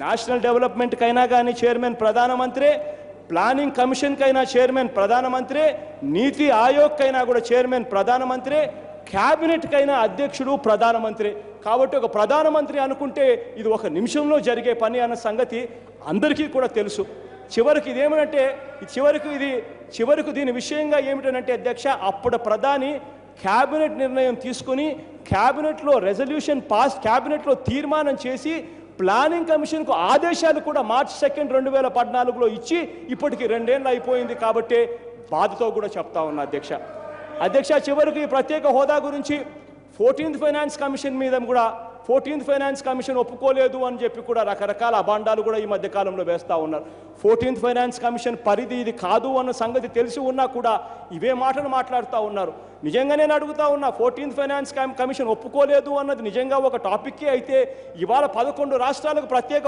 National డెవలప్మెంట్కైనా కానీ chairman ప్రధానమంత్రి, planning కమిషన్కైనా chairman ప్రధానమంత్రి, నీతి ఆయోగ్కైనా కూడా చైర్మన్ ప్రధానమంత్రి, క్యాబినెట్కైనా అధ్యక్షుడు ప్రధానమంత్రి. కాబట్టి ఒక ప్రధానమంత్రి అనుకుంటే ఇది ఒక నిమిషంలో జరిగే పని అన్న సంగతి అందరికీ కూడా తెలుసు. చివరికి ఇదేమనంటే చివరికి దీని విషయంగా ఏమిటనంటే అధ్యక్ష, అప్పుడు ప్రధాని క్యాబినెట్ నిర్ణయం తీసుకుని క్యాబినెట్లో రెజల్యూషన్ పాస్, క్యాబినెట్లో తీర్మానం చేసి ప్లానింగ్ కమిషన్కు ఆదేశాలు కూడా March 2, 2014లో ఇచ్చి ఇప్పటికి 2 ఏళ్ళు అయిపోయింది. కాబట్టి బాధతో కూడా చెప్తా ఉన్నా అధ్యక్ష చివరికి ప్రత్యేక హోదా గురించి 14th ఫైనాన్స్ కమిషన్ మీద కూడా 14th ఫైనాన్స్ కమిషన్ ఒప్పుకోలేదు అని చెప్పి కూడా రకరకాల అభాండాలు కూడా ఈ మధ్య కాలంలో వేస్తూ ఉన్నారు. 14th ఫైనాన్స్ కమిషన్ పరిధి ఇది కాదు అన్న సంగతి తెలిసి ఉన్నా కూడా ఇవే మాటలు మాట్లాడుతూ ఉన్నారు. నిజంగా నేను అడుగుతా ఉన్నా, 14th ఫైనాన్స్ కమిషన్ ఒప్పుకోలేదు అన్నది నిజంగా ఒక టాపిక్కే అయితే ఇవాళ 11 రాష్ట్రాలకు ప్రత్యేక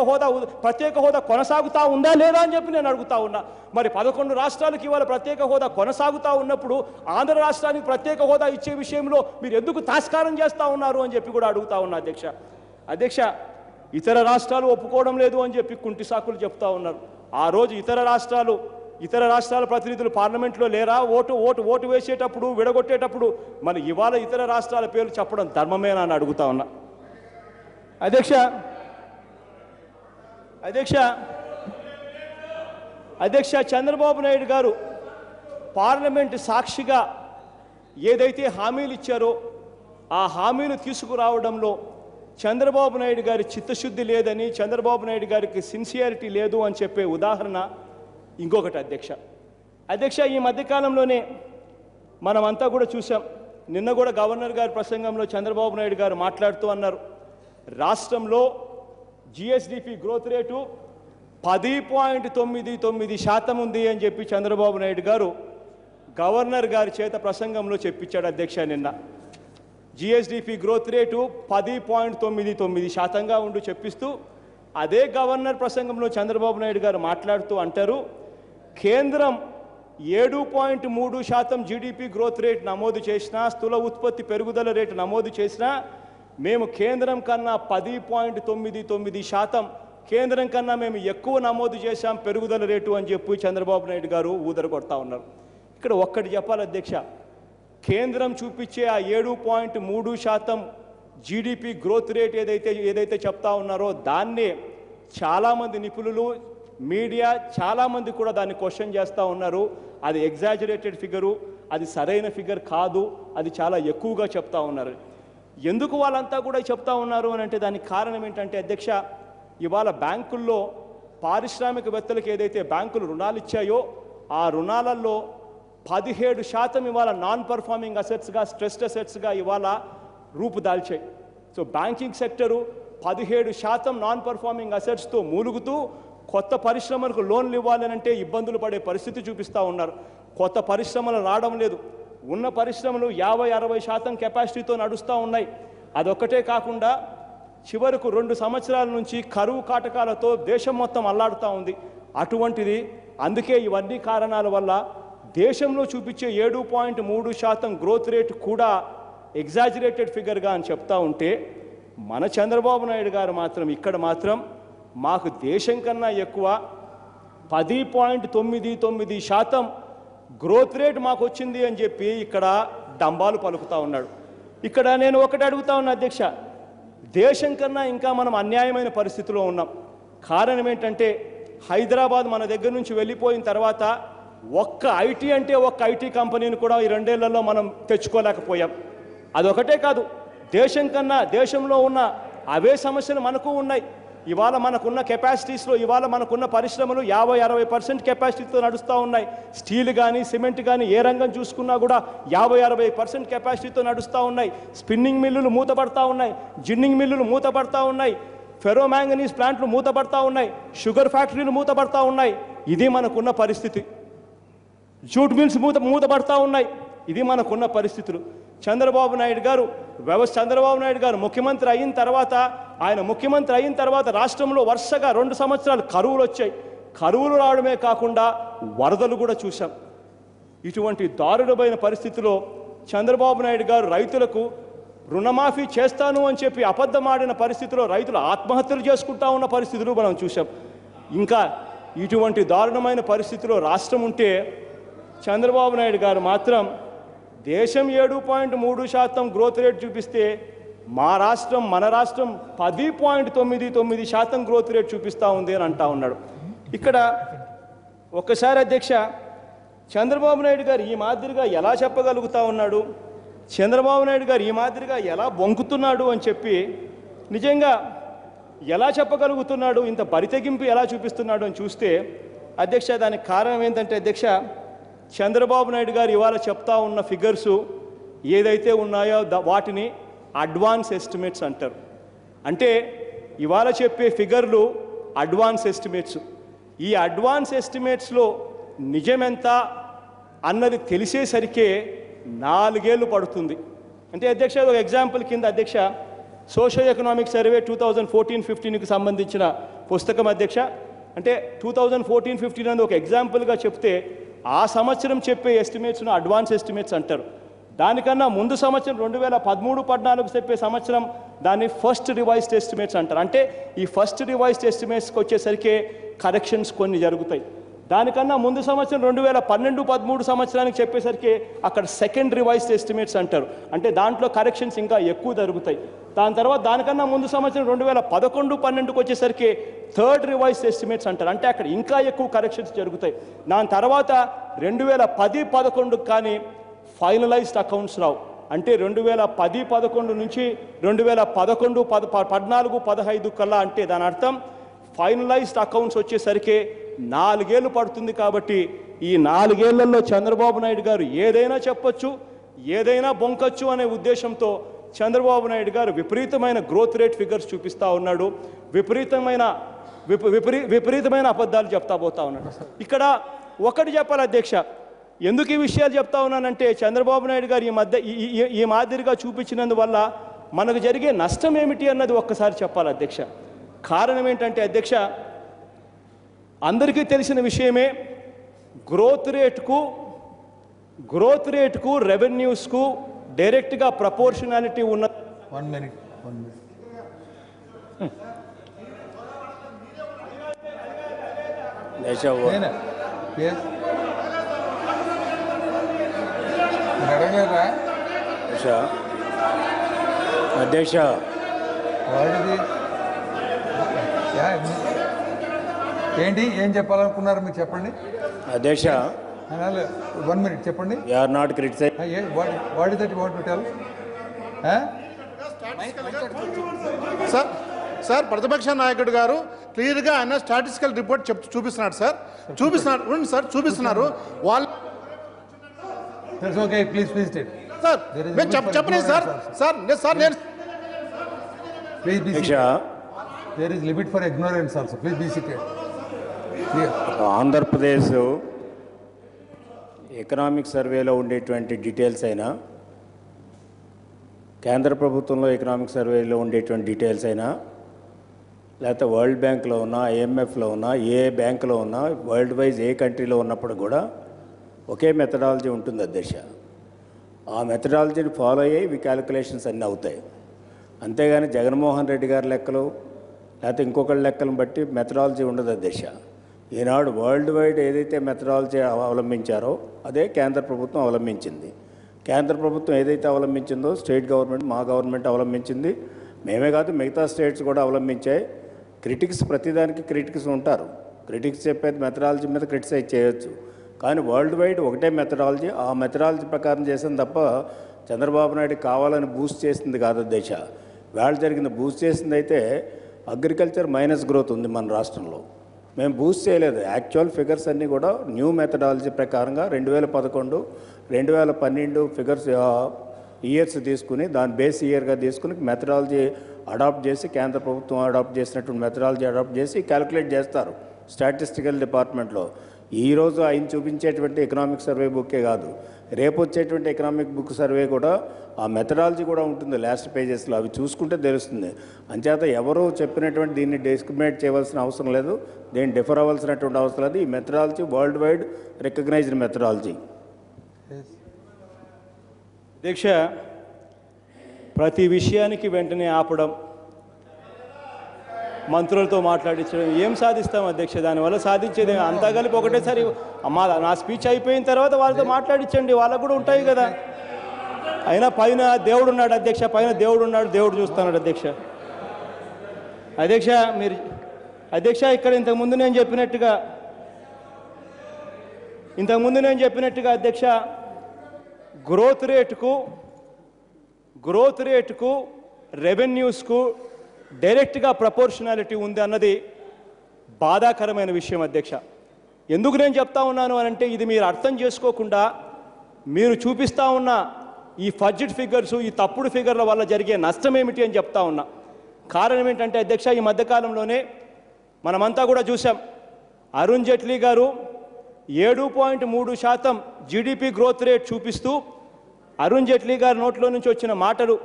హోదా కొనసాగుతూ ఉందా లేదా అని చెప్పి నేను అడుగుతా ఉన్నా. మరి 11 రాష్ట్రాలకు ఇవాళ ప్రత్యేక హోదా కొనసాగుతూ ఉన్నప్పుడు ఆంధ్ర రాష్ట్రానికి ప్రత్యేక హోదా ఇచ్చే విషయంలో మీరు ఎందుకు తాస్కారం చేస్తూ ఉన్నారు అని చెప్పి కూడా అడుగుతా ఉన్నా అధ్యక్ష ఇతర రాష్ట్రాలు ఒప్పుకోవడం లేదు అని చెప్పి కుంటి సాకులు చెప్తా ఉన్నారు. ఆ రోజు ఇతర రాష్ట్రాల ప్రతినిధులు పార్లమెంట్లో లేరా? ఓటు వేసేటప్పుడు, విడగొట్టేటప్పుడు మరి ఇవాళ ఇతర రాష్ట్రాల పేర్లు చెప్పడం ధర్మమేనా అని అడుగుతా ఉన్నా అధ్యక్ష చంద్రబాబు నాయుడు గారు పార్లమెంట్ సాక్షిగా ఏదైతే హామీలు ఇచ్చారో ఆ హామీలు తీసుకురావడంలో చంద్రబాబు నాయుడు గారి చిత్తశుద్ధి లేదని, చంద్రబాబు నాయుడు గారికి సిన్సియారిటీ లేదు అని చెప్పే ఉదాహరణ ఇంకొకటి అధ్యక్ష ఈ మధ్యకాలంలోనే మనమంతా కూడా చూసాం. నిన్న కూడా గవర్నర్ గారి ప్రసంగంలో చంద్రబాబు నాయుడు గారు మాట్లాడుతూ అన్నారు, రాష్ట్రంలో జిఎస్డిపి గ్రోత్ రేటు 10.99% ఉంది అని చెప్పి చంద్రబాబు నాయుడు గారు గవర్నర్ గారి చేత ప్రసంగంలో చెప్పించాడు అధ్యక్ష. నిన్న జిఎస్డిపి గ్రోత్ రేటు 10.99%గా ఉంటూ చెప్పిస్తూ అదే గవర్నర్ ప్రసంగంలో చంద్రబాబు నాయుడు గారు మాట్లాడుతూ అంటారు, కేంద్రం 7.3% జీడిపి గ్రోత్ రేట్ నమోదు చేసినా, స్థూల ఉత్పత్తి పెరుగుదల రేటు నమోదు చేసినా మేము కేంద్రం కన్నా 10.99% కేంద్రం కన్నా మేము ఎక్కువ నమోదు చేశాం పెరుగుదల రేటు అని చెప్పి చంద్రబాబు నాయుడు గారు ఊదరగొడతా ఉన్నారు. ఇక్కడ ఒక్కటి చెప్పాలి అధ్యక్ష, కేంద్రం చూపించే ఆ 7.3% జీడిపి గ్రోత్ రేట్ ఏదైతే చెప్తా ఉన్నారో దాన్నే చాలామంది నిపుణులు, మీడియా చాలామంది కూడా దాన్ని క్వశ్చన్ చేస్తూ ఉన్నారు. అది ఎగ్జాజరేటెడ్ ఫిగరు, అది సరైన ఫిగర్ కాదు, అది చాలా ఎక్కువగా చెప్తా ఉన్నారు. ఎందుకు వాళ్ళంతా కూడా చెప్తా ఉన్నారు అని అంటే దానికి కారణం ఏంటంటే అధ్యక్ష, ఇవాళ బ్యాంకుల్లో పారిశ్రామికవేత్తలకు ఏదైతే బ్యాంకులు రుణాలు ఇచ్చాయో ఆ రుణాలలో 17% ఇవాళ నాన్ పర్ఫార్మింగ్ అసెట్స్గా, స్ట్రెస్డ్ అసెట్స్గా ఇవాళ రూపుదాల్చాయి. So banking sector 17% non performing అసెట్స్తో మూలుగుతూ కొత్త పరిశ్రమలకు లోన్లు ఇవ్వాలనంటే ఇబ్బందులు పడే పరిస్థితి చూపిస్తూ ఉన్నారు. కొత్త పరిశ్రమలు రావడం లేదు. ఉన్న పరిశ్రమలు 50-60% కెపాసిటీతో నడుస్తూ ఉన్నాయి. అదొక్కటే కాకుండా చివరకు 2 సంవత్సరాల నుంచి కరువు కాటకాలతో దేశం మొత్తం అల్లాడుతూ ఉంది. అటువంటిది అందుకే ఇవన్నీ కారణాల వల్ల దేశంలో చూపించే 7.3% గ్రోత్ రేట్ కూడా ఎగ్జాజరేటెడ్ ఫిగర్గా అని చెప్తా ఉంటే మన చంద్రబాబు నాయుడు గారు మాత్రం ఇక్కడ మాత్రం మాకు దేశం కన్నా ఎక్కువ 10.99% గ్రోత్ రేట్ మాకు వచ్చింది అని చెప్పి ఇక్కడ డంబాలు పలుకుతూ ఉన్నాడు. ఇక్కడ నేను ఒకటి అడుగుతా ఉన్నా అధ్యక్ష, దేశం కన్నా ఇంకా మనం అన్యాయమైన పరిస్థితిలో ఉన్నాం. కారణం ఏంటంటే హైదరాబాద్ మన దగ్గర నుంచి వెళ్ళిపోయిన తర్వాత ఒక్క ఐటీ కంపెనీని కూడా ఈ 2 ఏళ్లలో మనం తెచ్చుకోలేకపోయాం. అదొకటే కాదు, దేశంలో ఉన్న అవే సమస్యలు మనకు ఉన్నాయి. ఇవాళ మనకున్న కెపాసిటీస్లో ఇవాళ మనకున్న పరిశ్రమలు 50-60% కెపాసిటీతో నడుస్తూ ఉన్నాయి. స్టీల్ కానీ, సిమెంట్ కానీ ఏ రంగం చూసుకున్నా కూడా 50-60% కెపాసిటీతో నడుస్తూ ఉన్నాయి. స్పిన్నింగ్ మిల్లులు మూతపడతా ఉన్నాయి, జిన్నింగ్ మిల్లులు మూతపడతా ఉన్నాయి, ఫెరో మ్యాంగనీస్ ప్లాంట్లు మూతపడతా ఉన్నాయి, షుగర్ ఫ్యాక్టరీలు మూతపడతా ఉన్నాయి. ఇది మనకున్న పరిస్థితి. జూట్ మిల్స్ మూతపడతా ఉన్నాయి. ఇది మనకున్న పరిస్థితులు. చంద్రబాబు నాయుడు గారు ముఖ్యమంత్రి అయిన తర్వాత రాష్ట్రంలో వరుసగా 2 సంవత్సరాలు కరువులు వచ్చాయి. కరువులు రావడమే కాకుండా వరదలు కూడా చూశాం. ఇటువంటి దారుణమైన పరిస్థితిలో చంద్రబాబు నాయుడు గారు రుణమాఫీ చేస్తాను అని చెప్పి అబద్ధమాడిన పరిస్థితిలో రైతులు ఆత్మహత్యలు చేసుకుంటా ఉన్న పరిస్థితులు మనం చూసాం. ఇంకా ఇటువంటి దారుణమైన పరిస్థితిలో రాష్ట్రం ఉంటే చంద్రబాబు నాయుడు గారు మాత్రం దేశం 7.3% గ్రోత్ రేట్ చూపిస్తే మన రాష్ట్రం 10.99% గ్రోత్ రేట్ చూపిస్తూ ఉంది అని అంటా ఉన్నాడు. ఇక్కడ ఒక్కసారి అధ్యక్ష, చంద్రబాబు నాయుడు గారు ఈ మాదిరిగా ఎలా చెప్పగలుగుతా ఉన్నాడు, చంద్రబాబు నాయుడు గారు ఈ మాదిరిగా ఎలా బొంకుతున్నాడు అని చెప్పి నిజంగా ఎలా చెప్పగలుగుతున్నాడు, ఇంత బరితెగింపు ఎలా చూపిస్తున్నాడు అని చూస్తే అధ్యక్ష, దానికి కారణం ఏంటంటే అధ్యక్ష, చంద్రబాబు నాయుడు గారు ఇవాళ చెప్తా ఉన్న ఫిగర్సు ఏదైతే ఉన్నాయో వాటిని అడ్వాన్స్ ఎస్టిమేట్స్ అంటారు. అంటే ఇవాళ చెప్పే ఫిగర్లు అడ్వాన్స్ ఎస్టిమేట్స్. ఈ అడ్వాన్స్ ఎస్టిమేట్స్లో నిజమెంత అన్నది తెలిసేసరికే 4 ఏళ్ళు పడుతుంది. అంటే అధ్యక్ష, ఒక ఎగ్జాంపుల్ కింద అధ్యక్ష, సోషల్ ఎకనామిక్ సర్వే 2014-15కి సంబంధించిన పుస్తకం అధ్యక్ష. అంటే 2014-15 అనేది ఒక ఎగ్జాంపుల్గా చెప్తే ఆ సంవత్సరం చెప్పే ఎస్టిమేట్స్ను అడ్వాన్స్ ఎస్టిమేట్స్ అంటారు. దానికన్నా ముందు సంవత్సరం 2013-14 చెప్పే సంవత్సరం దాన్ని ఫస్ట్ రివైజ్డ్ ఎస్టిమేట్స్ అంటారు. అంటే ఈ ఫస్ట్ రివైజ్డ్ ఎస్టిమేట్స్కి వచ్చేసరికి కరెక్షన్స్ కొన్ని జరుగుతాయి. దానికన్నా ముందు సంవత్సరం 2012-13 సంవత్సరానికి చెప్పేసరికి అక్కడ సెకండ్ రివైజ్డ్ ఎస్టిమేట్స్ అంటారు. అంటే దాంట్లో కరెక్షన్స్ ఇంకా ఎక్కువ జరుగుతాయి. దాని తర్వాత దానికన్నా ముందు సంవత్సరం 2011-12కి వచ్చేసరికి థర్డ్ రివైజ్డ్ ఎస్టిమేట్స్ అంటారు. అంటే అక్కడ ఇంకా ఎక్కువ కరెక్షన్స్ జరుగుతాయి. దాని తర్వాత 2010-11 కానీ ఫైనలైజ్డ్ అకౌంట్స్ రావు. అంటే 2010-11 నుంచి 2011-14-15 కల్లా, అంటే దాని అర్థం ఫైనలైజ్డ్ అకౌంట్స్ వచ్చేసరికి 4 ఏళ్ళు పడుతుంది. కాబట్టి ఈ 4 ఏళ్లలో చంద్రబాబు నాయుడు గారు ఏదైనా చెప్పొచ్చు, ఏదైనా బొంకచ్చు అనే ఉద్దేశంతో చంద్రబాబు నాయుడు గారు విపరీతమైన గ్రోత్ రేట్ ఫిగర్స్ చూపిస్తూ ఉన్నాడు, విపరీతమైన అబద్ధాలు చెప్తా పోతా ఉన్నాడు. ఇక్కడ ఒకటి చెప్పాలి అధ్యక్ష, ఎందుకు ఈ విషయాలు చెప్తా ఉన్నానంటే చంద్రబాబు నాయుడు గారు ఈ మాదిరిగా చూపించినందువల్ల మనకు జరిగే నష్టం ఏమిటి అన్నది ఒక్కసారి చెప్పాలి అధ్యక్ష. కారణం ఏంటంటే అధ్యక్ష, అందరికీ తెలిసిన విషయమే, గ్రోత్ రేట్కు రెవెన్యూస్కు డైరెక్ట్గా ప్రపోర్షనాలిటీ ఉన్న. 1 minute. అధ్యక్ష, ఏంటి ఏం చెప్పాలనుకున్నారు మీరు చెప్పండి అధ్యక్ష. 1 minute చెప్పండి. Are not criticise. What is that you want to tell? Sir ప్రతిపక్ష నాయకుడు గారు క్లియర్గా ఆయన స్టాటిస్టికల్ రిపోర్ట్ చూపిస్తున్నాడు సార్, చూపిస్తున్నారు వాళ్ళు. Okay, please state sir. చెప్పండి సార్. నేను please there is limit for ignorance also. Please be seated. Andhra Pradesh economic సర్వేలో ఉండేటువంటి డీటెయిల్స్ అయినా, కేంద్ర ప్రభుత్వంలో ఎకనామిక్ సర్వేలో ఉండేటువంటి డీటెయిల్స్ అయినా, లేకపోతే వరల్డ్ బ్యాంక్లో ఉన్నా, ఐఎంఎఫ్లో ఉన్నా, ఏ బ్యాంకులో ఉన్నా, వరల్డ్ వైజ్ ఏ కంట్రీలో ఉన్నప్పుడు కూడా ఒకే మెథడాలజీ ఉంటుంది అధ్యక్ష. ఆ మెథడాలజీని ఫాలో అయ్యి ఇవి క్యాలిక్యులేషన్స్ అన్నీ అవుతాయి. అంతేగాని జగన్మోహన్ రెడ్డి గారి లెక్కలు లేకపోతే ఇంకొకళ్ళ లెక్కలను బట్టి మెథడాలజీ ఉండదు అధ్యక్ష. ఈనాడు వరల్డ్ వైడ్ ఏదైతే మెథడాలజీ అవలంబించారో అదే కేంద్ర ప్రభుత్వం అవలంబించింది. కేంద్ర ప్రభుత్వం ఏదైతే అవలంబించిందో స్టేట్ గవర్నమెంట్, మా గవర్నమెంట్ అవలంబించింది. మేమే కాదు, మిగతా స్టేట్స్ కూడా అవలంబించాయి. క్రిటిక్స్, ప్రతిదానికి క్రిటిక్స్ ఉంటారు. క్రిటిక్స్ చెప్పేది మెథడాలజీ మీద క్రిటిసైజ్ చేయొచ్చు, కానీ వరల్డ్ వైడ్ ఒకటే మెథడాలజీ. ఆ మెథడాలజీ ప్రకారం చేసింది తప్ప చంద్రబాబు నాయుడు కావాలని బూస్ట్ చేసింది కాదు దేశ. వేళ జరిగింది బూస్ట్ చేసింది అయితే అగ్రికల్చర్ మైనస్ గ్రోత్ ఉంది మన రాష్ట్రంలో. మేము బూస్ట్ చేయలేదు. యాక్చువల్ ఫిగర్స్ అన్నీ కూడా న్యూ మెథడాలజీ ప్రకారంగా 2011, 2012 ఫిగర్స్ ఇయర్స్ తీసుకుని దాని బేస్ ఇయర్గా తీసుకుని మెథడాలజీ అడాప్ట్ చేసి, కేంద్ర ప్రభుత్వం అడాప్ట్ చేసినటువంటి మెథడాలజీ అడాప్ట్ చేసి క్యాలిక్యులేట్ చేస్తారు స్టాటిస్టికల్ డిపార్ట్మెంట్లో. ఈరోజు ఆయన చూపించేటువంటి ఎకనామిక్ సర్వే బుక్కే కాదు, రేపు వచ్చేటువంటి ఎకనామిక్ బుక్ సర్వే కూడా ఆ మెథడాలజీ కూడా ఉంటుంది లాస్ట్ పేజెస్లో. అవి చూసుకుంటే తెలుస్తుంది. అంచేత ఎవరు చెప్పినటువంటి దీన్ని డిస్క్రిమినేట్ చేయవలసిన అవసరం లేదు, దీన్ని డిఫర్ అవ్వాల్సినటువంటి అవసరం లేదు. ఈ methodology world wide recognised methodology. అధ్యక్ష, ప్రతి విషయానికి వెంటనే ఆపడం, మంత్రులతో మాట్లాడించడం, ఏం సాధిస్తాం అధ్యక్ష? దానివల్ల సాధించేది అంతా కలిపి ఒకటేసారి నా స్పీచ్ అయిపోయిన తర్వాత వాళ్ళతో మాట్లాడించండి, వాళ్ళకు కూడా ఉంటాయి కదా. అయినా పైన దేవుడు ఉన్నాడు అధ్యక్ష, పైన దేవుడు ఉన్నాడు, దేవుడు చూస్తున్నాడు అధ్యక్ష. అధ్యక్ష మీరు అధ్యక్ష ఇక్కడ ఇంతకుముందు నేను చెప్పినట్టుగా అధ్యక్ష గ్రోత్ రేటుకు రెవెన్యూస్కు డైరెక్ట్గా ప్రపోర్షనాలిటీ ఉంది అన్నది బాధాకరమైన విషయం అధ్యక్ష. ఎందుకు నేను చెప్తా ఉన్నాను అనంటే, ఇది మీరు అర్థం చేసుకోకుండా మీరు చూపిస్తూ ఉన్న ఈ ఫడ్జెట్ ఫిగర్స్, ఈ తప్పుడు ఫిగర్ల వల్ల జరిగే నష్టం ఏమిటి అని చెప్తా ఉన్నా. కారణం ఏంటంటే అధ్యక్ష, ఈ మధ్యకాలంలోనే మనమంతా కూడా చూసాం, అరుణ్ జైట్లీ గారు 7.3% జీడిపి గ్రోత్ రేట్ చూపిస్తూ అరుణ్ జైట్లీ గారి నోట్లో నుంచి వచ్చిన మాటలు,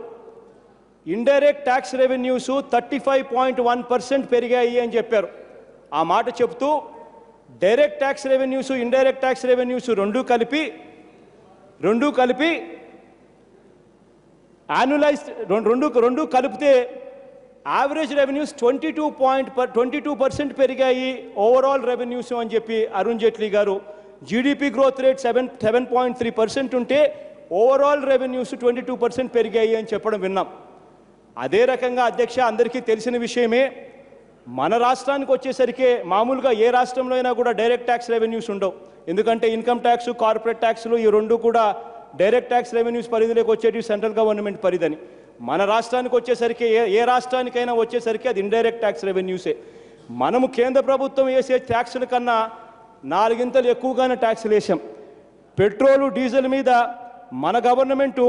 ఇండైరెక్ట్ ట్యాక్స్ రెవెన్యూస్ 35.1% పెరిగాయి అని చెప్పారు. ఆ మాట చెప్తూ direct tax revenues, indirect tax revenues రెండూ కలిపి యాన్యులైజ్ రెండు కలిపితే యావరేజ్ రెవెన్యూస్ 22% పెరిగాయి ఓవరాల్ రెవెన్యూస్ అని చెప్పి అరుణ్ జైట్లీ గారు, జీడిపి గ్రోత్ రేట్ 7.3% ఉంటే ఓవరాల్ రెవెన్యూస్ 22% పెరిగాయి అని చెప్పడం విన్నాం. అదే రకంగా అధ్యక్ష అందరికీ తెలిసిన విషయమే, మన రాష్ట్రానికి వచ్చేసరికి మామూలుగా ఏ రాష్ట్రంలో అయినా కూడా డైరెక్ట్ ట్యాక్స్ రెవెన్యూస్ ఉండవు. ఎందుకంటే ఇన్కమ్ ట్యాక్స్, కార్పొరేట్ ట్యాక్స్లు ఈ రెండు కూడా డైరెక్ట్ ట్యాక్స్ రెవెన్యూస్ పరిధిలోకి వచ్చేటి సెంట్రల్ గవర్నమెంట్ పరిధిని. మన రాష్ట్రానికి వచ్చేసరికి ఏ రాష్ట్రానికైనా వచ్చేసరికి అది ఇండైరెక్ట్ ట్యాక్స్ రెవెన్యూసే. మనము కేంద్ర ప్రభుత్వం వేసే ట్యాక్సుల కన్నా 4 గింతలు ఎక్కువగానే ట్యాక్సులు వేసాం. పెట్రోలు డీజిల్ మీద మన గవర్నమెంటు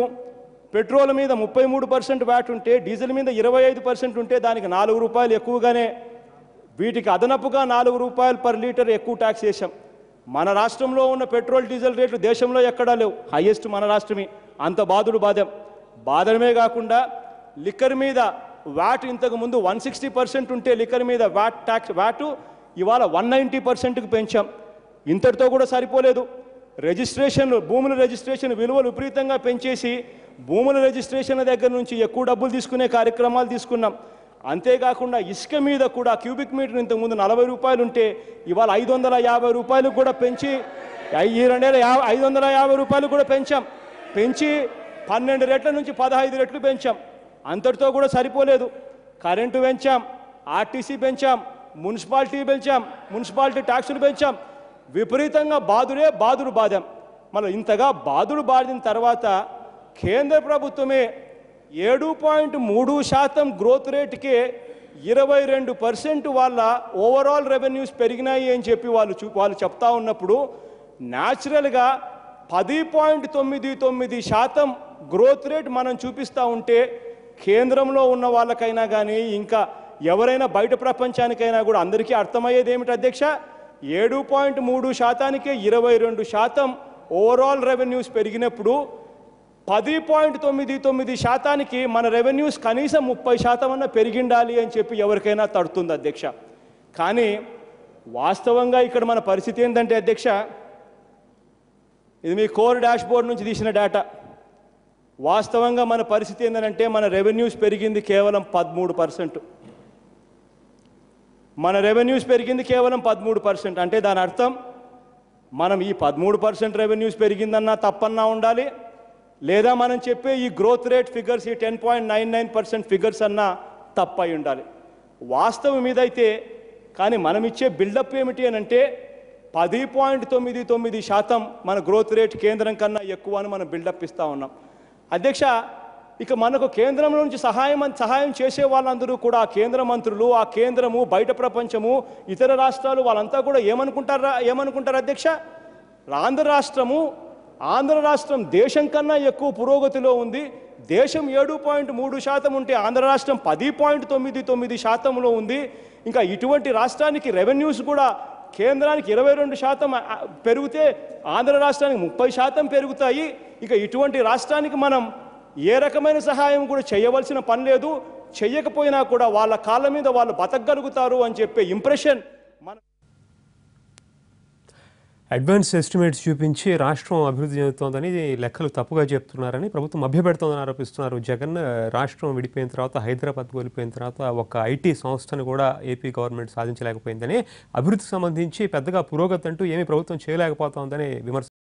పెట్రోల్ మీద 33% వ్యాట్ ఉంటే, డీజిల్ మీద 25% ఉంటే దానికి 4 రూపాయలు ఎక్కువగానే, వీటికి అదనపుగా 4 రూపాయలు పర్ లీటర్ ఎక్కువ ట్యాక్స్ వేసాం. మన రాష్ట్రంలో ఉన్న పెట్రోల్ డీజిల్ రేట్లు దేశంలో ఎక్కడా లేవు, హైయెస్ట్ మన రాష్ట్రమే. అంత బాధడమే కాకుండా లిక్కర్ మీద వ్యాట్ ఇంతకు ముందు 160% ఉంటే లిక్కర్ మీద వ్యాట్ ఇవాళ 190%కు పెంచాం. ఇంతటితో కూడా సరిపోలేదు, భూముల రిజిస్ట్రేషన్ విలువలు విపరీతంగా పెంచేసి భూముల రిజిస్ట్రేషన్ దగ్గర నుంచి ఎక్కువ డబ్బులు తీసుకునే కార్యక్రమాలు తీసుకున్నాం. అంతేకాకుండా ఇసుక మీద కూడా క్యూబిక్ మీటర్ ఇంతకుముందు 40 రూపాయలు ఉంటే ఇవాళ 550 రూపాయలు కూడా పెంచి, ఈ 550 రూపాయలు కూడా పెంచి 12 రెట్ల నుంచి 15 రెట్లు పెంచాం. అంతటితో కూడా సరిపోలేదు, కరెంటు పెంచాం, ఆర్టీసీ పెంచాం, మున్సిపాలిటీ ట్యాక్సులు పెంచాం. విపరీతంగా బాదాం. మళ్ళీ ఇంతగా బాదిన తర్వాత కేంద్ర ప్రభుత్వమే 7.3% గ్రోత్ రేటుకే 22% వాళ్ళ ఓవరాల్ రెవెన్యూస్ పెరిగినాయి అని చెప్పి వాళ్ళు చెప్తా ఉన్నప్పుడు, న్యాచురల్గా 10.99% గ్రోత్ రేట్ మనం చూపిస్తూ ఉంటే కేంద్రంలో ఉన్న వాళ్ళకైనా కానీ ఇంకా ఎవరైనా బయట ప్రపంచానికైనా కూడా అందరికీ అర్థమయ్యేది ఏమిటి అధ్యక్ష, 7.3%కే 22% ఓవరాల్ రెవెన్యూస్ పెరిగినప్పుడు 10.99%కి మన రెవెన్యూస్ కనీసం 30% అన్న పెరిగిండాలి అని చెప్పి ఎవరికైనా తడుతుంది అధ్యక్ష. కానీ వాస్తవంగా ఇక్కడ మన పరిస్థితి ఏంటంటే అధ్యక్ష, ఇది మీ కోర్ డాష్ బోర్డ్ నుంచి తీసిన డేటా. వాస్తవంగా మన పరిస్థితి ఏంటంటే మన రెవెన్యూస్ పెరిగింది కేవలం 13%. మన రెవెన్యూస్ పెరిగింది కేవలం 13%. అంటే దాని అర్థం మనం ఈ 13% రెవెన్యూస్ పెరిగిందన్నా తప్పన్నా ఉండాలి, లేదా మనం చెప్పే ఈ గ్రోత్ రేట్ ఫిగర్స్, ఈ 10.99% ఫిగర్స్ అన్నా తప్పై ఉండాలి. వాస్తవం ఇదైతే కానీ మనం ఇచ్చే బిల్డప్ ఏమిటి అని అంటే 10.99% మన గ్రోత్ రేట్ కేంద్రం కన్నా ఎక్కువ అని మనం బిల్డప్ ఇస్తూ ఉన్నాం అధ్యక్ష. ఇక మనకు కేంద్రం నుంచి సహాయం చేసే వాళ్ళందరూ కూడా ఆ కేంద్ర మంత్రులు, ఆ కేంద్రము, బయట ప్రపంచము, ఇతర రాష్ట్రాలు వాళ్ళంతా కూడా ఏమనుకుంటారు అధ్యక్ష, ఆంధ్ర రాష్ట్రం దేశం కన్నా ఎక్కువ పురోగతిలో ఉంది. దేశం 7.3% ఉంటే ఆంధ్ర రాష్ట్రం 10.99%లో ఉంది. ఇంకా ఇటువంటి రాష్ట్రానికి రెవెన్యూస్ కూడా కేంద్రానికి 22% పెరిగితే ఆంధ్ర రాష్ట్రానికి 30% పెరుగుతాయి. ఇక ఇటువంటి రాష్ట్రానికి మనం ఏ రకమైన సహాయం కూడా చేయవలసిన పని లేదు, చెయ్యకపోయినా కూడా వాళ్ళ కాళ్ళ మీద వాళ్ళు బతకగలుగుతారు అని చెప్పే ఇంప్రెషన్ మన అడ్వాన్స్ ఎస్టిమేట్స్ చూపించి రాష్ట్రం అభివృద్ధి చెందుతోందని లెక్కలు తప్పుగా చెప్తున్నారని ప్రభుత్వం మభ్యపెడుతోందని ఆరోపిస్తున్నారు జగన్. రాష్ట్రం విడిపోయిన తర్వాత, హైదరాబాద్ కోల్పోయిన తర్వాత ఒక ఐటీ సంస్థను కూడా ఏపీ గవర్నమెంట్ సాధించలేకపోయిందని, అభివృద్ధికి సంబంధించి పెద్దగా పురోగతి అంటూ ఏమీ ప్రభుత్వం చేయలేకపోతోందని విమర్శ